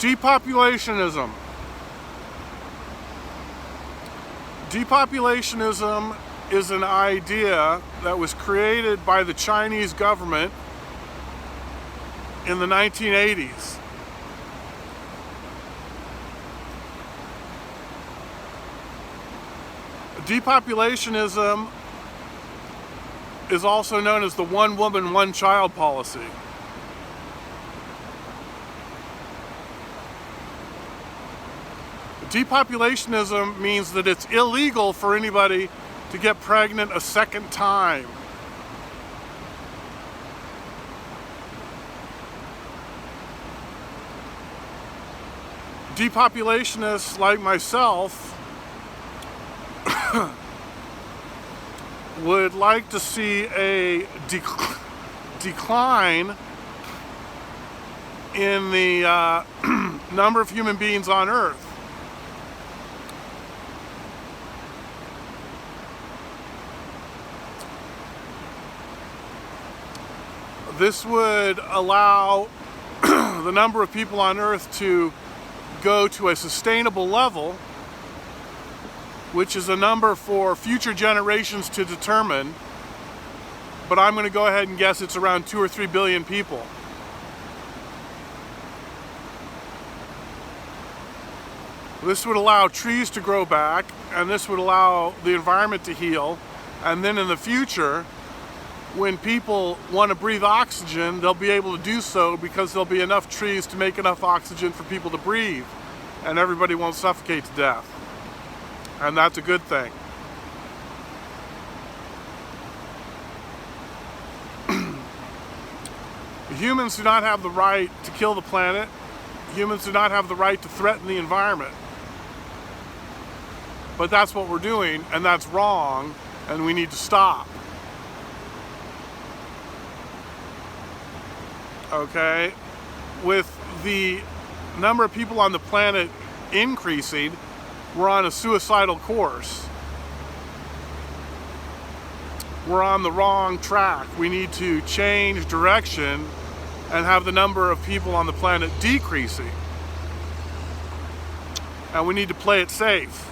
Depopulationism. Depopulationism is an idea that was created by the Chinese government in the 1980s. Depopulationism is also known as the one woman, one child policy. Depopulationism means that it's illegal for anybody to get pregnant a second time. Depopulationists like myself would like to see a decline in the number of human beings on Earth. This would allow the number of people on Earth to go to a sustainable level, which is a number for future generations to determine, but I'm going to go ahead and guess it's around 2 or 3 billion people. This would allow trees to grow back, and this would allow the environment to heal, and then in the future, when people want to breathe oxygen, they'll be able to do so because there'll be enough trees to make enough oxygen for people to breathe, and everybody won't suffocate to death. And that's a good thing. Humans do not have the right to kill the planet. Humans do not have the right to threaten the environment. But that's what we're doing, and that's wrong, and we need to stop. Okay? With the number of people on the planet increasing, we're on a suicidal course. We're on the wrong track. We need to change direction and have the number of people on the planet decreasing. And we need to play it safe.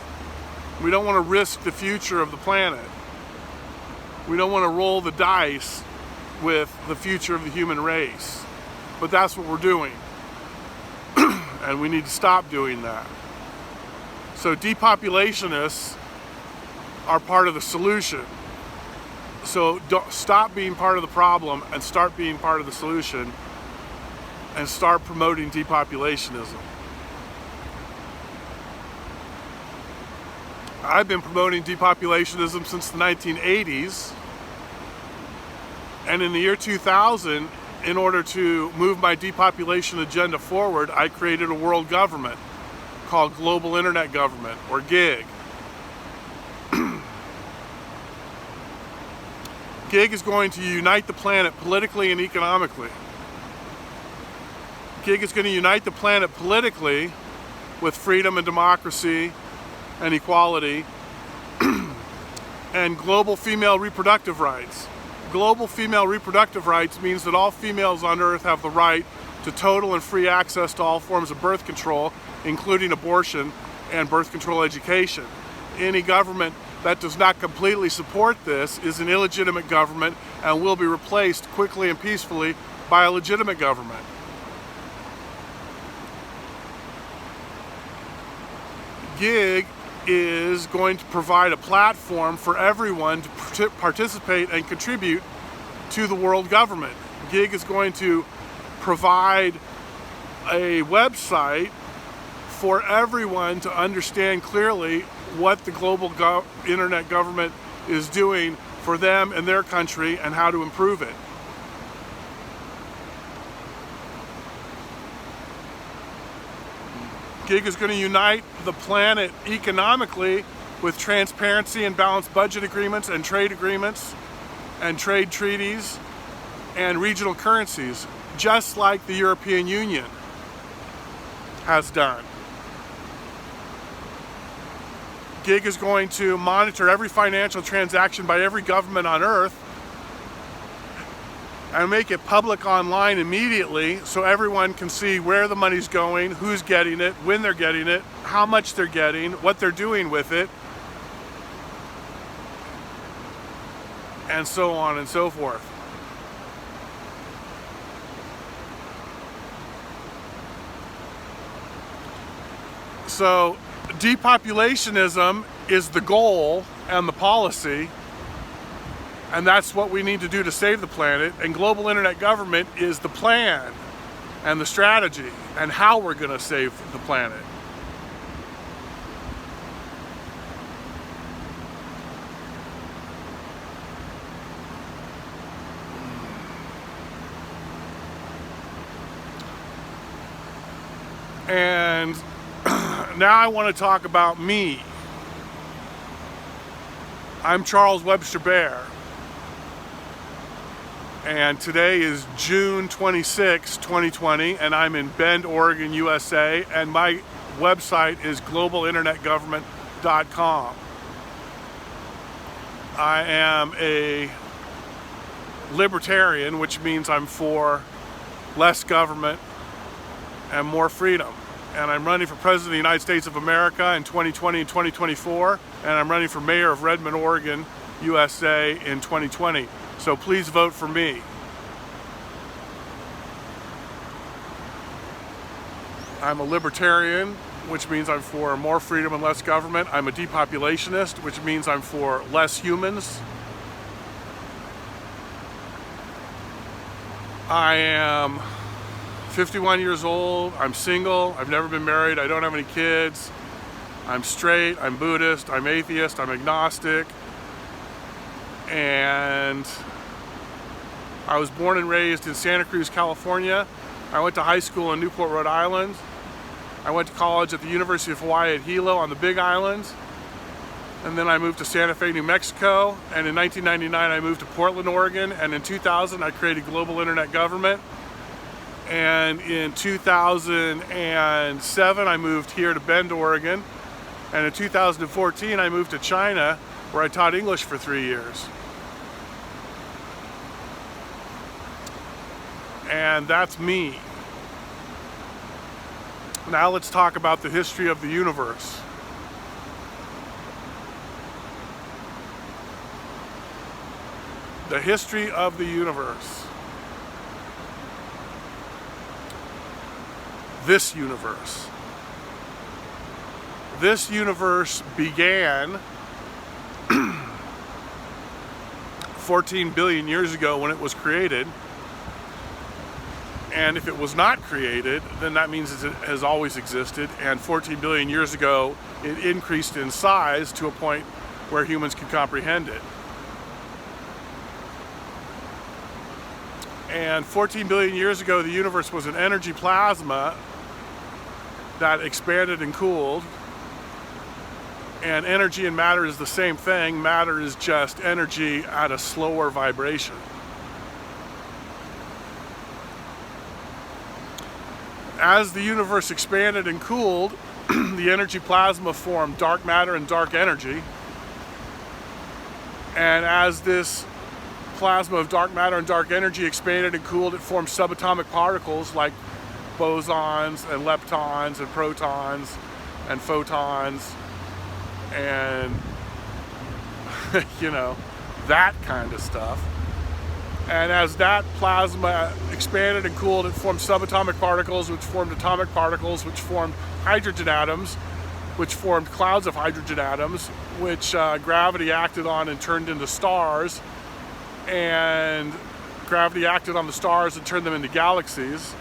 We don't want to risk the future of the planet. We don't want to roll the dice with the future of the human race. But that's what we're doing. And we need to stop doing that. So depopulationists are part of the solution. So stop being part of the problem and start being part of the solution, and start promoting depopulationism. I've been promoting depopulationism since the 1980s, and in the year 2000, in order to move my depopulation agenda forward, I created a world government called Global Internet Government, or GIG. GIG is going to unite the planet politically and economically. GIG is going to unite the planet politically with freedom and democracy and equality and global female reproductive rights. Global female reproductive rights means that all females on Earth have the right to total and free access to all forms of birth control, including abortion and birth control education. Any government that does not completely support this is an illegitimate government and will be replaced quickly and peacefully by a legitimate government. GIG is going to provide a platform for everyone to participate and contribute to the world government. GIG is going to provide a website for everyone to understand clearly what the global internet government is doing for them and their country and how to improve it. GIG is going to unite the planet economically with transparency and balanced budget agreements and trade treaties and regional currencies, just like the European Union has done. GIG is going to monitor every financial transaction by every government on Earth and make it public online immediately so everyone can see where the money's going, who's getting it, when they're getting it, how much they're getting, what they're doing with it, and so on and so forth. So depopulationism is the goal and the policy, and that's what we need to do to save the planet, and global internet government is the plan and the strategy and how we're going to save the planet. And now I want to talk about me. I'm Charles Webster Baer, and today is June 26, 2020, and I'm in Bend, Oregon, USA, and my website is globalinternetgovernment.com. I am a libertarian, which means I'm for less government and more freedom. And I'm running for President of the United States of America in 2020 and 2024, and I'm running for Mayor of Redmond, Oregon, USA in 2020. So please vote for me. I'm a libertarian, which means I'm for more freedom and less government. I'm a depopulationist, which means I'm for less humans. I am 51 years old, I'm single, I've never been married, I don't have any kids, I'm straight, I'm Buddhist, I'm atheist, I'm agnostic, and I was born and raised in Santa Cruz, California. I went to high school in Newport, Rhode Island. I went to college at the University of Hawaii at Hilo on the Big Island, and then I moved to Santa Fe, New Mexico, and in 1999 I moved to Portland, Oregon, and in 2000 I created Global Internet Government. And in 2007, I moved here to Bend, Oregon. And in 2014, I moved to China, where I taught English for 3 years. And that's me. Now let's talk about the history of the universe. The history of the universe. This universe. This universe began 14 billion years ago when it was created. And if it was not created, then that means it has always existed. And 14 billion years ago, it increased in size to a point where humans could comprehend it. And 14 billion years ago, the universe was an energy plasma that expanded and cooled. And energy and matter is the same thing. Matter is just energy at a slower vibration. As the universe expanded and cooled, the energy plasma formed dark matter and dark energy. And as this plasma of dark matter and dark energy expanded and cooled, it formed subatomic particles like bosons and leptons and protons and photons and that kind of stuff. And as that plasma expanded and cooled, it formed subatomic particles, which formed atomic particles, which formed hydrogen atoms, which formed clouds of hydrogen atoms, which gravity acted on and turned into stars. And gravity acted on the stars and turned them into galaxies.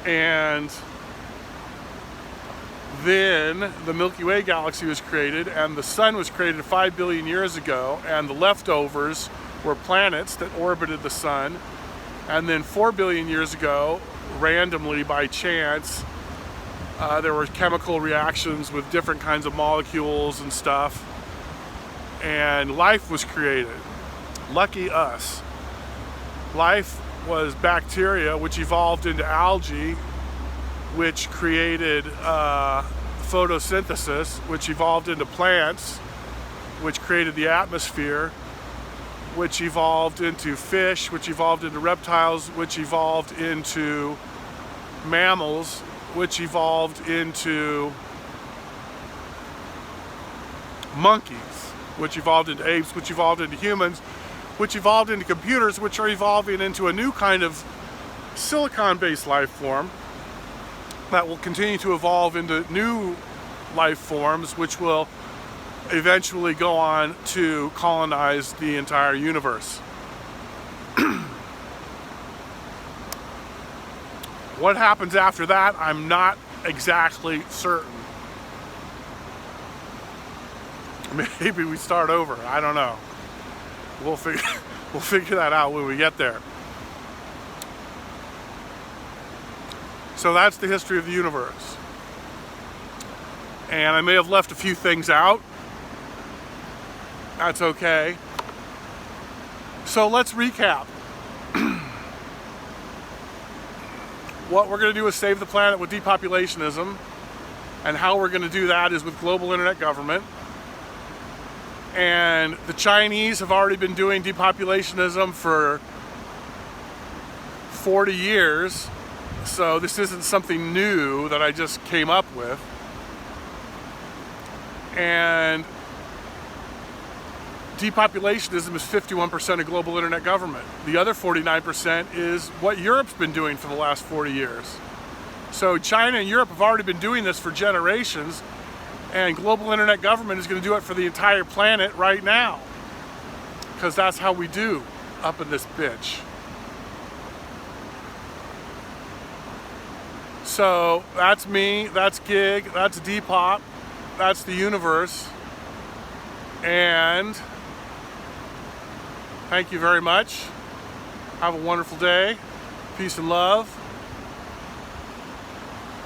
And then the Milky Way galaxy was created, and the sun was created 5 billion years ago, and the leftovers were planets that orbited the sun. And then 4 billion years ago, randomly by chance, there were chemical reactions with different kinds of molecules and stuff, and life was created. Lucky us. Life was bacteria, which evolved into algae, which created photosynthesis, which evolved into plants, which created the atmosphere, which evolved into fish, which evolved into reptiles, which evolved into mammals, which evolved into monkeys, which evolved into apes, which evolved into humans, which evolved into computers, which are evolving into a new kind of silicon-based life form that will continue to evolve into new life forms, which will eventually go on to colonize the entire universe. What happens after that, I'm not exactly certain. Maybe we start over, I don't know. We'll figure that out when we get there. So that's the history of the universe. And I may have left a few things out. That's okay. So let's recap. What we're going to do is save the planet with depopulationism, and how we're going to do that is with global internet government. And the Chinese have already been doing depopulationism for 40 years, so this isn't something new that I just came up with. And depopulationism is 51% of global internet government. The other 49% is what Europe's been doing for the last 40 years. So China and Europe have already been doing this for generations, and global internet government is going to do it for the entire planet right now. Because that's how we do up in this bitch. So that's me, that's Gig, that's Depop, that's the universe. And thank you very much. Have a wonderful day. Peace and love.